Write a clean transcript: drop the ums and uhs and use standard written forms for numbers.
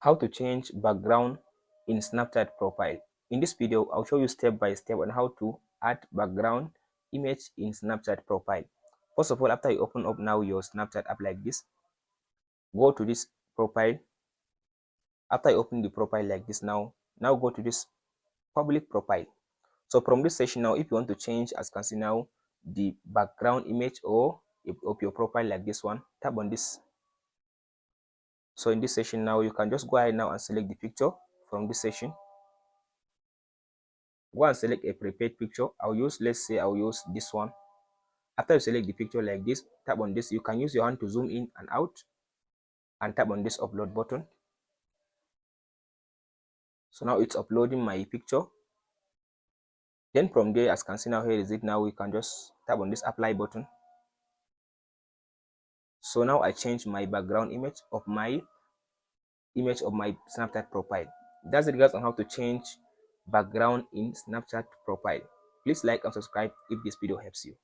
How to change background in Snapchat profile. In this video, I'll show you step by step on how to add background image in Snapchat profile. First of all, after you open up now your Snapchat app like this, go to this profile. After you open the profile like this now go to this public profile. So from this section now, if you want to change, as you can see now, the background image or of your profile like this one, tap on this. So in this section now, you can just go ahead now and select the picture from this section. Go and select a prepared picture. Let's say I'll use this one. After you select the picture like this, tap on this. You can use your hand to zoom in and out and tap on this upload button. So now it's uploading my picture. Then from there, as you can see now, here is it. Now we can just tap on this apply button. So now I change my background image of my Snapchat profile. That's it, guys, on how to change background in Snapchat profile. Please like and subscribe if this video helps you.